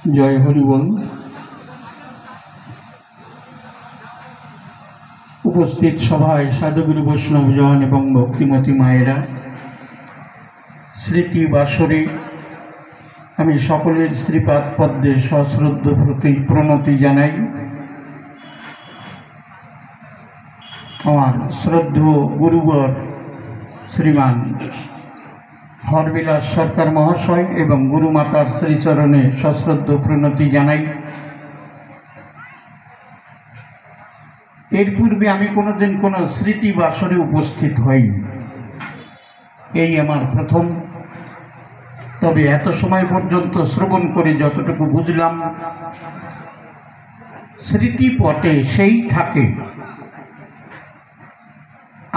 জয় হরিবল। উপস্থিত সভায় সাধুগুরু বৈষ্ণবজন এবং ভক্তিমতী মায়েরা, স্মৃতি বাসরে আমি সকলের শ্রীপাদ পদ্মে সশ্রদ্ধ প্রণতি জানাই। আমার শ্রদ্ধেয় গুরুবর শ্রীমান হরবিলাস সরকার মহাশয় এবং গুরুমাতার শ্রীচরণে সশ্রদ্ধ প্রণতি জানাই। এর পূর্বে আমি কোনোদিন কোনো স্মৃতি বাসরে উপস্থিত হইনি, এই আমার প্রথম। তবে এত সময় পর্যন্ত শ্রবণ করে যতটুকু বুঝলাম, স্মৃতিপটে সেই থাকে।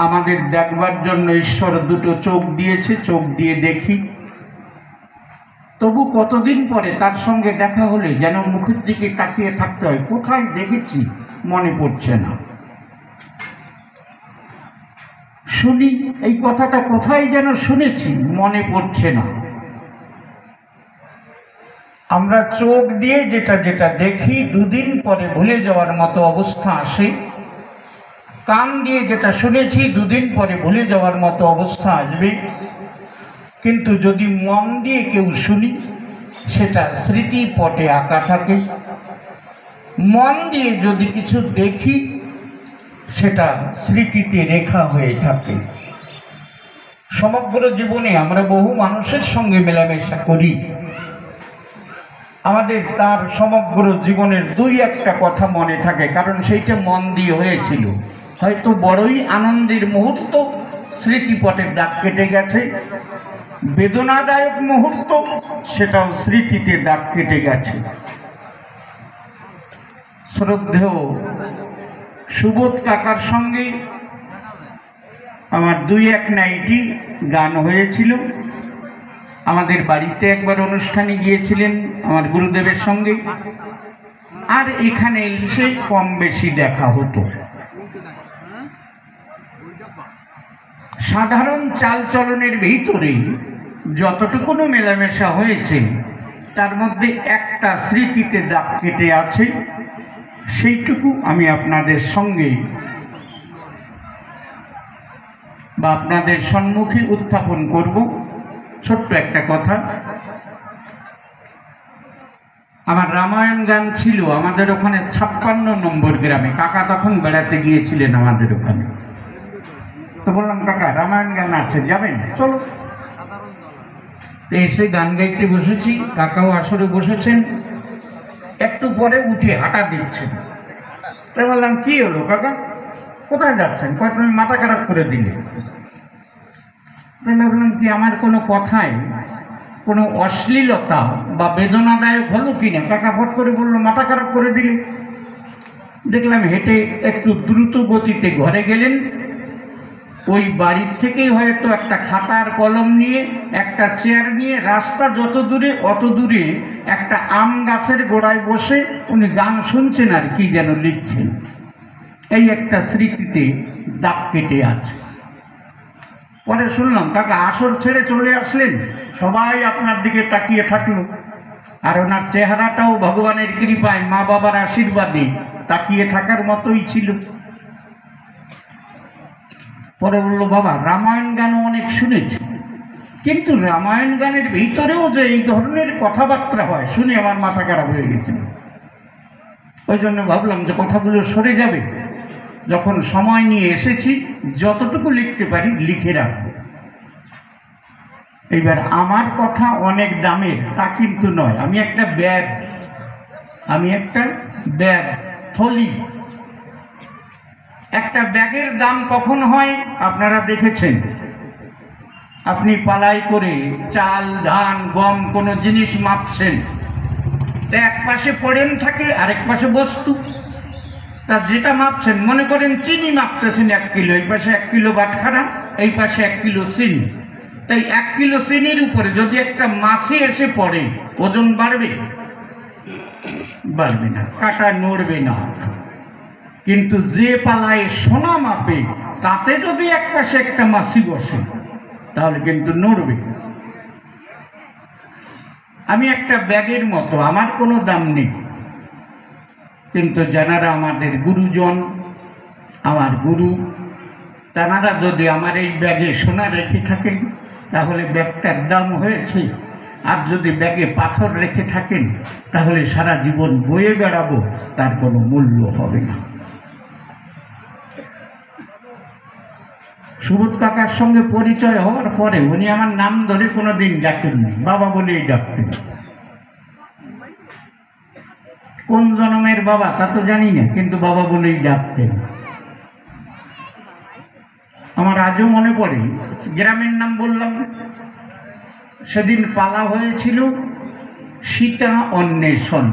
আমাদের দেখবার জন্য ঈশ্বর দুটো চোখ দিয়েছে, চোখ দিয়ে দেখি। তবু কতদিন পরে তার সঙ্গে দেখা হলে যেন মুখের দিকে তাকিয়ে থাকতে হয়, কোথায় দেখেছি মনে পড়ছে না। শুনি এই কথাটা কোথায় যেন শুনেছি, মনে পড়ছে না। আমরা চোখ দিয়ে যেটা যেটা দেখি দুদিন পরে ভুলে যাওয়ার মতো অবস্থা আসে। কান দিয়ে যেটা শুনেছি দুদিন পরে ভুলে যাওয়ার মতো অবস্থা আসবে। কিন্তু যদি মন দিয়ে কেউ শুনি, সেটা স্মৃতিপটে আঁকা থাকে। মন দিয়ে যদি কিছু দেখি, সেটা স্মৃতিতে রেখা হয়ে থাকে। সমগ্র জীবনে আমরা বহু মানুষের সঙ্গে মেলামেশা করি। আমাদের তার সমগ্র জীবনের দুই একটা কথা মনে থাকে, কারণ সেইটা মন দিয়ে হয়েছিল। হয়তো বড়ই আনন্দের মুহূর্ত, স্মৃতিপটের দাগ কেটে গেছে। বেদনাদায়ক মুহূর্ত, সেটাও স্মৃতিতে দাগ কেটে গেছে। শ্রদ্ধেয় সুবোধ কাকার সঙ্গে আমার দুই এক নাইটি গান হয়েছিল। আমাদের বাড়িতে একবার অনুষ্ঠানে গিয়েছিলেন আমার গুরুদেবের সঙ্গে, আর এখানে এসে কম বেশি দেখা হতো। সাধারণ চালচলনের ভিতরে যতটুকু মেলামেশা হয়েছে, তার মধ্যে একটা স্মৃতিতে দাগ কেটে আছে। সেইটুকু আমি আপনাদের সঙ্গে বা আপনাদের সম্মুখে উত্থাপন করব। ছোট্ট একটা কথা। আমার রামায়ণ গান ছিল আমাদের ওখানে 56 নম্বর গ্রামে। কাকা তখন বেড়াতে গিয়েছিলেন আমাদের ওখানে। তো বললাম, কাকা রামায়ণ গান আছে, যাবেন? চলো। এসে গান গাইতে বসেছি, কাকাও আসরে বসেছেন। একটু পরে উঠে হাঁটা দিচ্ছেন। তাই বললাম, কি হলো কাকা, কোথায় যাচ্ছেন? কয় তুমি মাথা খারাপ করে দিলে। তাই ভাবলাম কি আমার কোনো কথায় কোনো অশ্লীলতা বা বেদনাদায়ক হলো কিনা। কাকা ফট করে বললো, মাথা খারাপ করে দিলে। দেখলাম হেঁটে একটু দ্রুত গতিতে ঘরে গেলেন। ওই বাড়ির থেকেই হয়তো একটা খাতার কলম নিয়ে, একটা চেয়ার নিয়ে, রাস্তা যত দূরে অত দূরে একটা আম গাছের গোড়ায় বসে উনি গান শুনছেন আর কি যেন লিখছেন। এই একটা স্মৃতিতে দাগ কেটে আছে। পরে শুনলাম কাকা আসর ছেড়ে চলে আসলেন, সবাই আপনার দিকে তাকিয়ে থাকলো। আর ওনার চেহারাটাও ভগবানের কৃপায়, মা বাবার আশীর্বাদে তাকিয়ে থাকার মতোই ছিল। পরে বলল, বাবা রামায়ণ গানও অনেক শুনেছি, কিন্তু রামায়ণ গানের ভিতরেও যে এই ধরনের কথাবার্তা হয় শুনে আমার মাথা খারাপ হয়ে গেছে। ওই জন্য ভাবলাম যে কথাগুলো সরে যাবে। যখন সময় নিয়ে এসেছি, যতটুকু লিখতে পারি লিখে রাখবো। এইবার আমার কথা অনেক দামের তা কিন্তু নয়। আমি একটা ব্যাগ থলি। একটা ব্যাগের দাম কখন হয় আপনারা দেখেছেন। আপনি পালাই করে চাল, ধান, গম কোনো জিনিস মাপছেন, এক পাশে পড়েন থাকে, আরেক পাশে বস্তু। তা যেটা মাপছেন, মনে করেন চিনি মাপতেছেন 1 কিলো, এই পাশে 1 কিলো বাটখারা, এই পাশে 1 কিলো চিনি। তাই 1 কিলো চিনির উপরে যদি একটা মাছি এসে পড়ে, ওজন বাড়বে? বাড়বে না, কাটা নড়বে না। কিন্তু যে পালায় সোনা মাপে, তাতে যদি এক পাশে একটা মাছি বসে, তাহলে কিন্তু নড়বে। আমি একটা ব্যাগের মতো, আমার কোনো দাম নেই, কিন্তু যারা আমাদের গুরুজন, আমার গুরু, তারা যদি আমার এই ব্যাগে সোনা রেখে থাকেন তাহলে ব্যাগটার দাম হয়েছে, আর যদি ব্যাগে পাথর রেখে থাকেন তাহলে সারা জীবন বয়ে বেড়াবো, তার কোনো মূল্য হবে না। সুবোধ কাকার সঙ্গে পরিচয় হওয়ার পরে উনি আমার নাম ধরে কোনোদিন ডাকেননি, বাবা বলেই ডাকতেন। কোন জন্মের বাবা তা তো জানি না, কিন্তু বাবা বলেই ডাকতেন। আমার আজও মনে পড়ে, গ্রামের নাম বললাম, সেদিন পালা হয়েছিল সীতা অন্বেষণ।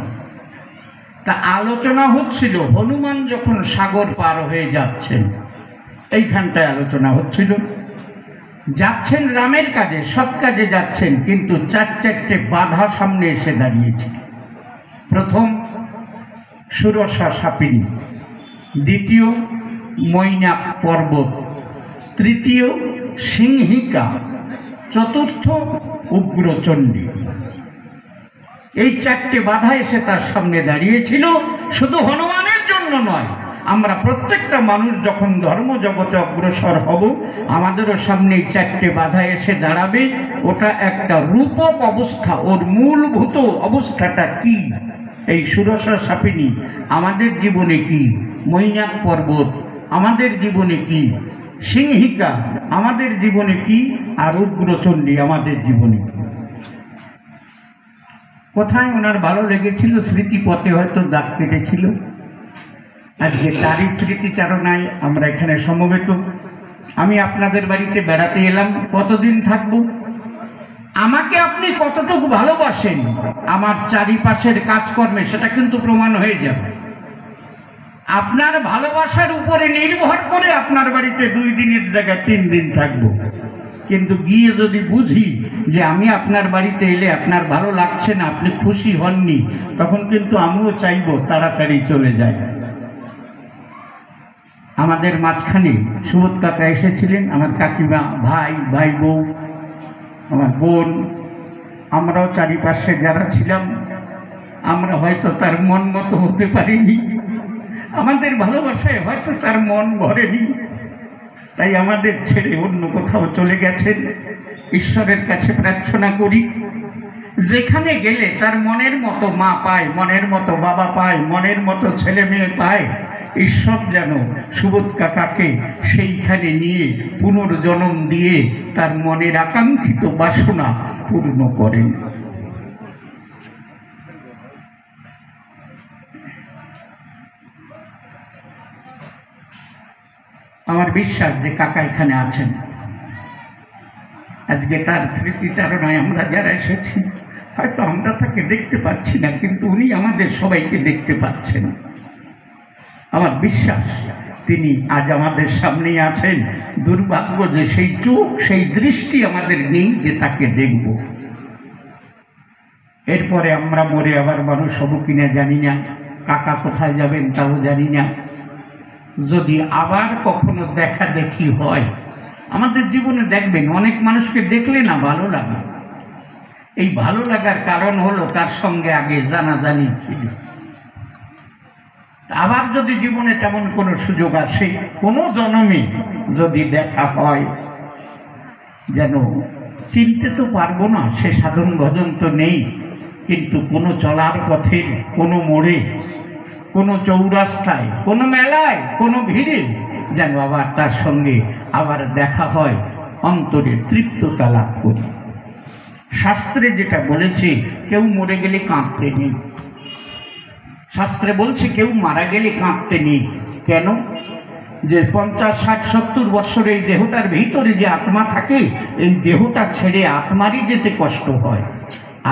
তা আলোচনা হচ্ছিল হনুমান যখন সাগর পার হয়ে যাচ্ছেন, এইখানটায় আলোচনা হচ্ছিল। যাচ্ছেন রামের কাজে, সৎ কাজে যাচ্ছেন, কিন্তু চারটে বাধা সামনে এসে দাঁড়িয়েছে। প্রথম সুরসা সাপিনী, দ্বিতীয় মৈনাক পর্বত, তৃতীয় সিংহিকা, চতুর্থ উগ্রচণ্ডী। এই চারটে বাধা এসে তার সামনে দাঁড়িয়েছিল। শুধু হনুমানের জন্য নয়, আমরা প্রত্যেকটা মানুষ যখন ধর্ম জগতে অগ্রসর হব, আমাদেরও সামনে এই চারটে বাধা এসে দাঁড়াবে। ওটা একটা রূপক অবস্থা, ওর মূলভূত অবস্থাটা কি? এই সুরসা সাপিনী আমাদের জীবনে কি, মৈনাক পর্বত আমাদের জীবনে কি, সিংহিকা আমাদের জীবনে কি, আর উগ্রচণ্ডী আমাদের জীবনে কি? কোথায় ওনার ভালো লেগেছিল, স্মৃতিপথে হয়তো দাগ কেটেছিল। আজকে তারই স্মৃতিচারণায় আমরা এখানে সমবেত। আমি আপনাদের বাড়িতে বেড়াতে এলাম, কতদিন থাকবো? আমাকে আপনি কতটুকু ভালোবাসেন আমার চারিপাশের কাজকর্মে সেটা কিন্তু প্রমাণ হয়ে যাবে। আপনার ভালোবাসার উপরে নির্ভর করে আপনার বাড়িতে 2 দিনের জায়গায় 3 দিন থাকবো। কিন্তু গিয়ে যদি বুঝি যে আমি আপনার বাড়িতে এলে আপনার ভালো লাগছে না, আপনি খুশি হননি, তখন কিন্তু আমিও চাইবো তাড়াতাড়ি চলে যায়। আমাদের মাঝখানে সুবোধ কাকা এসেছিলেন, আমার কাকিমা, ভাই বউ, আমার বোন, আমরাও চারিপাশে যারা ছিলাম, আমরা হয়তো তার মন মতো হতে পারিনি, আমাদের ভালোবাসায় হয়তো তার মন ভরেনি, তাই আমাদের ছেড়ে অন্য কোথাও চলে গেছেন। ঈশ্বরের কাছে প্রার্থনা করি, যেখানে গেলে তার মনের মতো মা পায়, মনের মতো বাবা পায়, মনের মতো ছেলে মেয়ে পায়, ঈশ্বর যেন সুবোধ কাকাকে সেইখানে নিয়ে পুনর্জন্ম দিয়ে তার মনের আকাঙ্ক্ষিত বাসনা পূর্ণ করেন। আমার বিশ্বাস যে কাকা এখানে আছেন। আজকে তার স্মৃতিচারণায় আমরা যারা এসেছি, হয়তো আমরা তাকে দেখতে পাচ্ছি না, কিন্তু উনি আমাদের সবাইকে দেখতে পাচ্ছেন। আমার বিশ্বাস তিনি আজ আমাদের সামনেই আছেন। দুর্ভাগ্য যে সেই চোখ, সেই দৃষ্টি আমাদের নেই যে তাকে দেখব। এরপরে আমরা মরে আবার মানুষ হব কিনা জানি না, কাকা কোথায় যাবেন তাও জানি না। যদি আবার কখনো দেখা দেখি হয় আমাদের জীবনে, দেখবেন অনেক মানুষকে দেখলে না ভালো লাগে। এই ভালো লাগার কারণ হলো তার সঙ্গে আগে জানাজানি ছিল। আবার যদি জীবনে তেমন কোনো সুযোগ আসে, কোনো জন্মে যদি দেখা হয়, যেন চিনতে তো পারবো না, সে সাধন ভজন তো নেই, কিন্তু কোনো চলার পথে, কোনো মোড়ে, কোনো চৌরাস্তায়, কোনো মেলায়, কোনো ভিড়ে যেন আবার তার সঙ্গে আবার দেখা হয়, অন্তরে তৃপ্ততা লাভ করি। শাস্ত্রে যেটা বলেছে, কেউ মরে গেলে কাঁদতে নেই। শাস্ত্রে বলছে কেউ মারা গেলে কাঁদতে নেই। কেন? যে 50, 60, 70 বছর এই দেহটার ভিতরে যে আত্মা থাকে, এই দেহটা ছেড়ে আত্মারই যেতে কষ্ট হয়।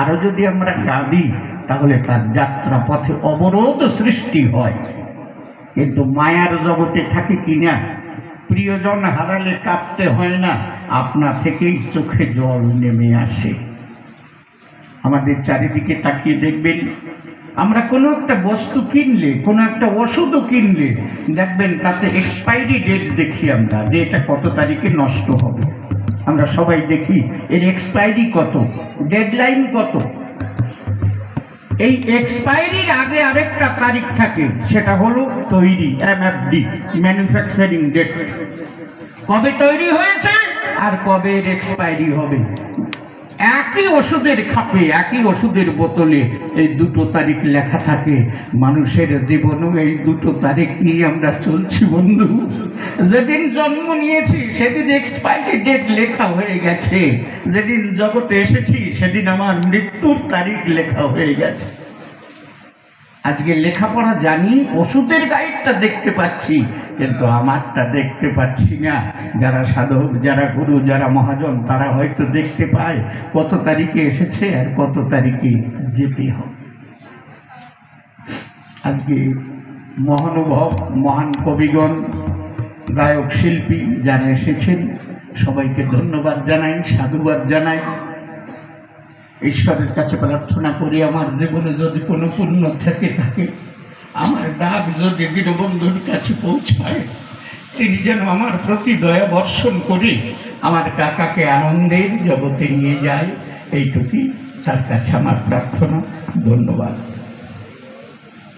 আরও যদি আমরা কাঁদি তাহলে তার যাত্রা পথে অবরোধ সৃষ্টি হয়। কিন্তু মায়ার জগতে থাকে কিনা, প্রিয়জন হারালে কাঁদতে হয় না, আপনা থেকেই চোখে জল নেমে আসে। আমাদের চারিদিকে তাকিয়ে দেখবেন, আমরা কোনো একটা বস্তু কিনলে, কোনো একটা ওষুধও কিনলে দেখবেন তাতে এক্সপায়ারি ডেট দেখি আমরা, যে এটা কত তারিখে নষ্ট হবে। আমরা সবাই দেখি এর এক্সপায়ারি কত, ডেডলাইন কত। এই এক্সপায়ারির আগে আরেকটা তারিখ থাকে, সেটা হলো তৈরি, MFD, ম্যানুফ্যাকচারিং ডেট। কবে তৈরি হয়েছে আর কবে এক্সপায়ারি হবে। একই ওষুধের খাপে, একই ওষুধের বোতলে এই দুটো তারিখ লেখা থাকে। মানুষের জীবনেও এই দুটো তারিখ নিয়ে আমরা চলছি বন্ধু। যেদিন জন্ম নিয়েছি সেদিন এক্সপায়ারি ডেট লেখা হয়ে গেছে, যেদিন জগতে এসেছি সেদিন আমার মৃত্যুর তারিখ লেখা হয়ে গেছে। আজকে লেখাপড়া জানি, ওষুধের গাইডটা দেখতে পাচ্ছি, কিন্তু আমারটা দেখতে পাচ্ছি না। যারা সাধক, যারা গুরু, যারা মহাজন, তারা হয়তো দেখতে পায় কত তারিখে এসেছে আর কত তারিখে যেতে হবে। আজকে মহানুভব, মহান কবিগণ, গায়ক, শিল্পী যারা এসেছেন সবাইকে ধন্যবাদ জানাই, সাধুবাদ জানাই। ঈশ্বরের কাছে প্রার্থনা করি আমার জীবনে যদি কোনো পুণ্য থেকে থাকে, আমার ডাক যদি দীনবন্ধুর কাছে পৌঁছায়, তিনি যেন আমার প্রতি দয়া বর্ষণ করে আমার কাকাকে আনন্দের জগতে নিয়ে যায়। এইটুকুই তার কাছে আমার প্রার্থনা। ধন্যবাদ।